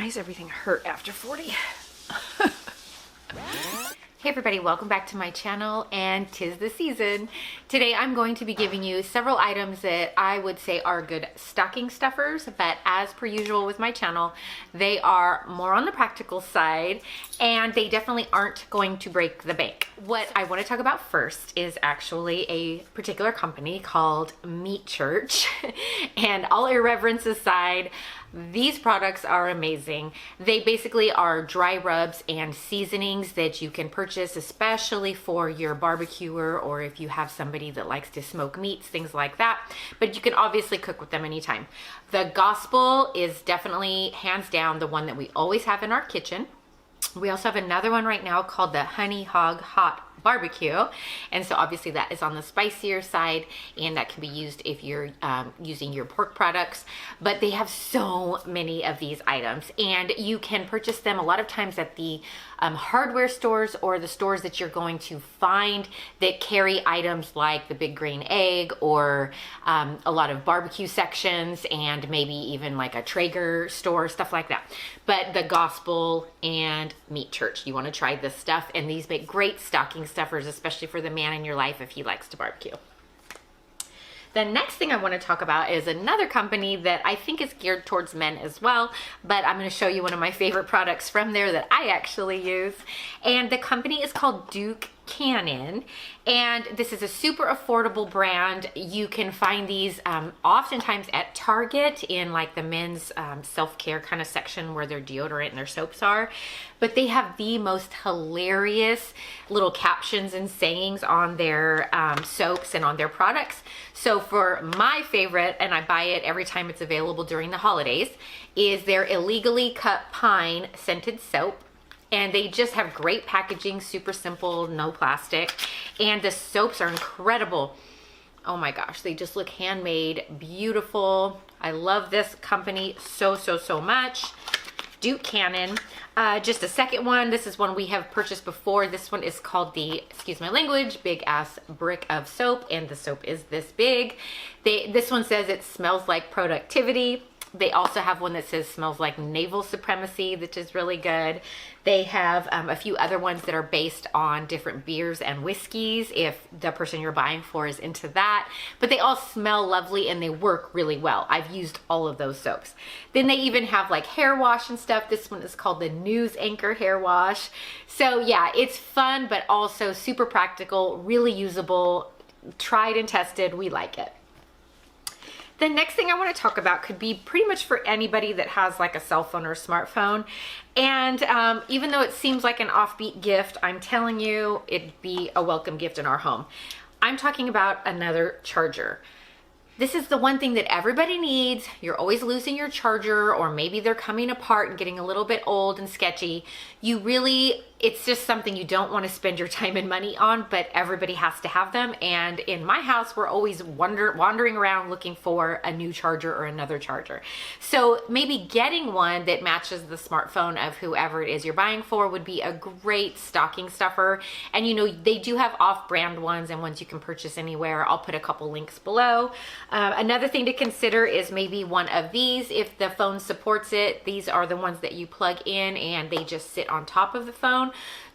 Why does everything hurt after 40? Hey everybody, welcome back to my channel, and 'tis the season. Today I'm going to be giving you several items that I would say are good stocking stuffers, but as per usual with my channel, they are more on the practical side and they definitely aren't going to break the bank. What I want to talk about first is actually a particular company called Meat Church. And all irreverence aside, these products are amazing. They basically are dry rubs and seasonings that you can purchase, especially for your barbecuer or if you have somebody that likes to smoke meats, things like that. But you can obviously cook with them anytime. The Gospel is definitely hands down the one that we always have in our kitchen. We also have another one right now called the Honey Hog Hot Barbecue, and so obviously that is on the spicier side, and that can be used if you're using your pork products. But they have so many of these items, and you can purchase them a lot of times at the hardware stores or the stores that you're going to find that carry items like the Big Green Egg or a lot of barbecue sections, and maybe even like a Traeger store, stuff like that. But the Gospel and Meat Church, you want to try this stuff, and these make great stocking stuffers, especially for the man in your life if he likes to barbecue. The next thing I want to talk about is another company that I think is geared towards men as well, but I'm going to show you one of my favorite products from there that I actually use. And the company is called Duke Cannon, and this is a super affordable brand. You can find these oftentimes at Target in like the men's self-care kind of section where their deodorant and their soaps are, but they have the most hilarious little captions and sayings on their soaps and on their products. So for my favorite, and I buy it every time it's available during the holidays, is their illegally cut pine scented soap. And they just have great packaging, super simple, no plastic. And the soaps are incredible. Oh my gosh, they just look handmade, beautiful. I love this company so much. Duke Cannon. Just a second one. This is one we have purchased before. This one is called the, excuse my language, Big Ass Brick of Soap. And the soap is this big. This one says it smells like productivity. They also have one that says smells like naval supremacy, which is really good. They have a few other ones that are based on different beers and whiskeys if the person you're buying for is into that. But they all smell lovely and they work really well. I've used all of those soaps. Then they even have like hair wash and stuff. This one is called the News Anchor Hair Wash. So yeah, it's fun, but also super practical, really usable, tried and tested. We like it. The next thing I want to talk about could be pretty much for anybody that has like a cell phone or a smartphone. And even though it seems like an offbeat gift, I'm telling you it'd be a welcome gift in our home. I'm talking about another charger. This is the one thing that everybody needs. You're always losing your charger, or maybe they're coming apart and getting a little bit old and sketchy. It's just something you don't want to spend your time and money on, but everybody has to have them. And in my house, we're always wandering around looking for a new charger or another charger. So maybe getting one that matches the smartphone of whoever it is you're buying for would be a great stocking stuffer. And you know, they do have off-brand ones and ones you can purchase anywhere. I'll put a couple links below. Another thing to consider is maybe one of these, if the phone supports it. These are the ones that you plug in and they just sit on top of the phone.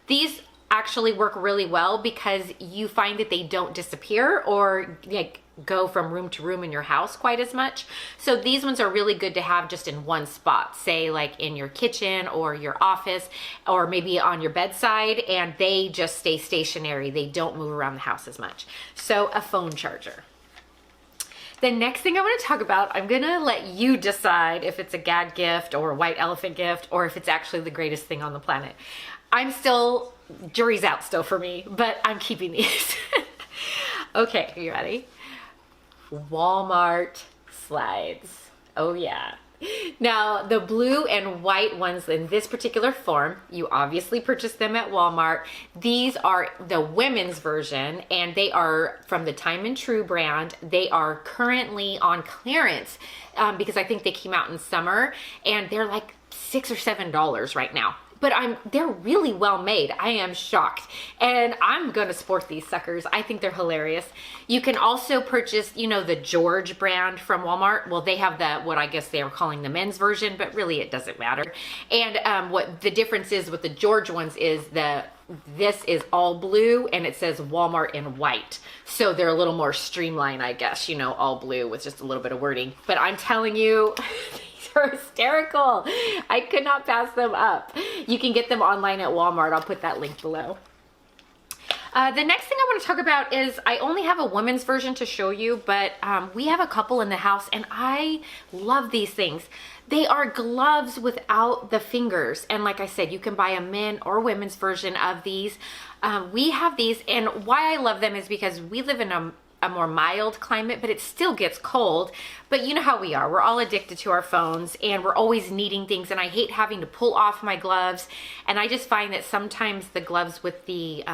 These actually work really well because you find that they don't disappear or like go from room to room in your house quite as much. So these ones are really good to have just in one spot, say like in your kitchen or your office or maybe on your bedside, and they just stay stationary. They don't move around the house as much. So a phone charger. The next thing I want to talk about, I'm going to let you decide if it's a gag gift or a white elephant gift or if it's actually the greatest thing on the planet. Jury's out still for me, but I'm keeping these. Okay, are you ready? Walmart slides. Oh yeah. Now, the blue and white ones in this particular form, you obviously purchased them at Walmart. These are the women's version, and they are from the Time and True brand. They are currently on clearance because I think they came out in summer, and they're like $6 or $7 right now. but they're really well made. I am shocked. And I'm gonna sport these suckers. I think they're hilarious. You can also purchase, you know, the George brand from Walmart. Well, they have what I guess they are calling the men's version, but really it doesn't matter. And what the difference is with the George ones is this is all blue and it says Walmart in white. So they're a little more streamlined, I guess, you know, all blue with just a little bit of wording. But I'm telling you, are hysterical. I could not pass them up. You can get them online at Walmart. I'll put that link below. The next thing I want to talk about is I only have a women's version to show you, but we have a couple in the house and I love these things. They are gloves without the fingers. And like I said, you can buy a men or women's version of these. We have these, and why I love them is because we live in a more mild climate, but it still gets cold. But you know how we are. We're all addicted to our phones and we're always needing things, and I hate having to pull off my gloves. And I just find that sometimes the gloves with the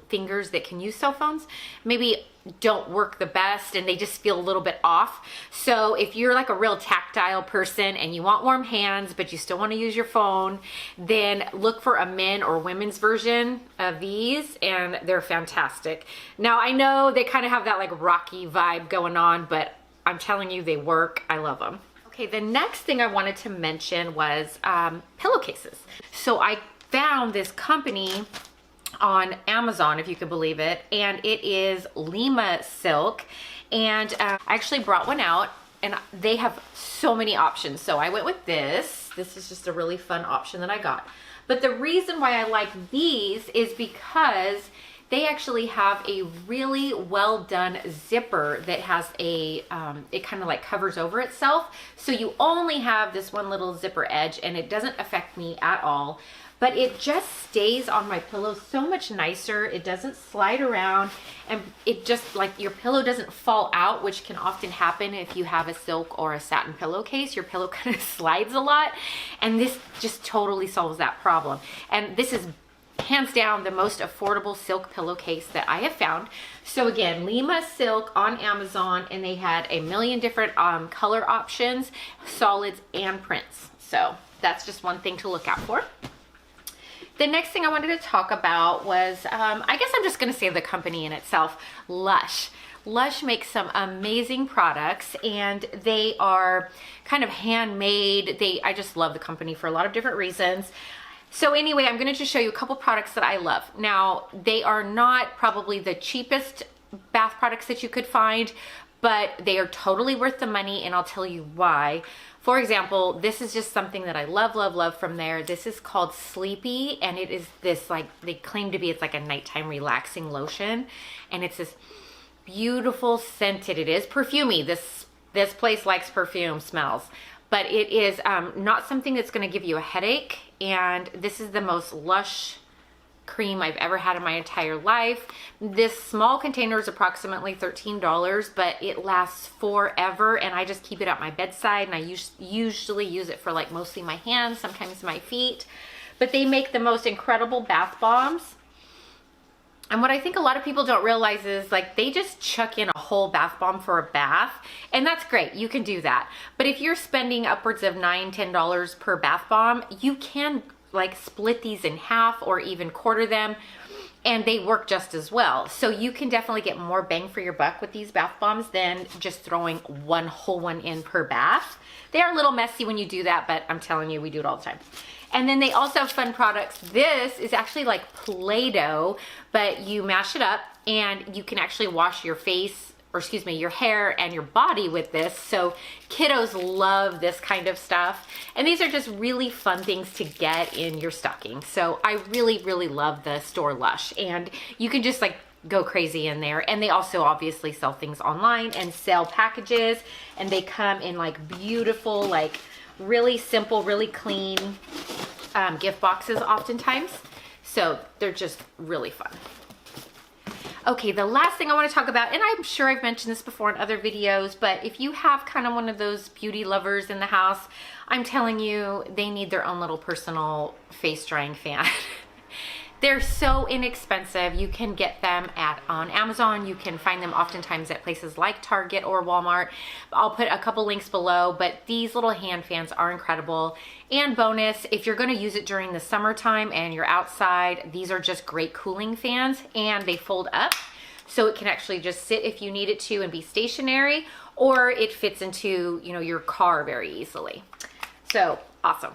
fingers that can use cell phones maybe don't work the best and they just feel a little bit off. So if you're like a real tactile person and you want warm hands but you still want to use your phone, then look for a men or women's version of these, and they're fantastic. Now I know they kind of have that like rocky vibe going on, but I'm telling you, they work. I love them. Okay, the next thing I wanted to mention was pillowcases. So I found this company on Amazon, if you can believe it, and it is Lima Silk, and I actually brought one out, and they have so many options. So I went with this. This is just a really fun option that I got. But the reason why I like these is because they actually have a really well done zipper that has a, it kind of like covers over itself. So you only have this one little zipper edge and it doesn't affect me at all. But it just stays on my pillow so much nicer. It doesn't slide around, and it just like your pillow doesn't fall out, which can often happen if you have a silk or a satin pillowcase. Your pillow kind of slides a lot, and this just totally solves that problem. And this is hands down the most affordable silk pillowcase that I have found. So again, Lima Silk on Amazon, and they had a million different color options, solids and prints. So that's just one thing to look out for. The next thing I wanted to talk about was, I guess I'm just going to say the company in itself, LUSH. LUSH makes some amazing products, and they are kind of handmade. I just love the company for a lot of different reasons. So anyway, I'm going to just show you a couple products that I love. Now, they are not probably the cheapest bath products that you could find, but they are totally worth the money, and I'll tell you why. For example, this is just something that I love, love, love from there. This is called Sleepy, and it is this, like, they claim to be, it's like a nighttime relaxing lotion, and it's this beautiful scented, it is perfumey. This place likes perfume smells, but it is not something that's gonna give you a headache, and this is the most lush cream I've ever had in my entire life. This small container is approximately $13, but it lasts forever, and I just keep it at my bedside, and I usually use it for like mostly my hands, sometimes my feet. But they make the most incredible bath bombs. And what I think a lot of people don't realize is like they just chuck in a whole bath bomb for a bath, and that's great, you can do that. But if you're spending upwards of $9, $10 per bath bomb, you can like split these in half or even quarter them, and they work just as well. So you can definitely get more bang for your buck with these bath bombs than just throwing one whole one in per bath. They are a little messy when you do that, but I'm telling you, we do it all the time. And then they also have fun products. This is actually like Play-Doh, but you mash it up and you can actually wash your face, or excuse me, your hair and your body with this. So kiddos love this kind of stuff. And these are just really fun things to get in your stocking. So I really, really love the store Lush, and you can just like go crazy in there. And they also obviously sell things online and sell packages, and they come in like beautiful, like really simple, really clean gift boxes oftentimes. So they're just really fun. Okay, the last thing I want to talk about, and I'm sure I've mentioned this before in other videos, but if you have kind of one of those beauty lovers in the house, I'm telling you, they need their own little personal face drying fan. They're so inexpensive. You can get them on Amazon. You can find them oftentimes at places like Target or Walmart. I'll put a couple links below, but these little hand fans are incredible. And bonus, if you're gonna use it during the summertime and you're outside, these are just great cooling fans, and they fold up. So it can actually just sit if you need it to and be stationary, or it fits into, you know, your car very easily. So awesome.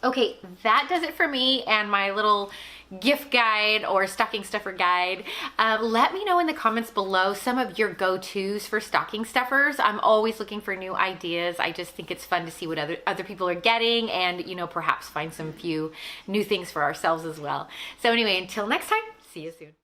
Okay, that does it for me and my little gift guide or stocking stuffer guide. Let me know in the comments below some of your go-tos for stocking stuffers. I'm always looking for new ideas. I just think it's fun to see what other people are getting, and, you know, perhaps find some few new things for ourselves as well. So anyway, until next time, see you soon.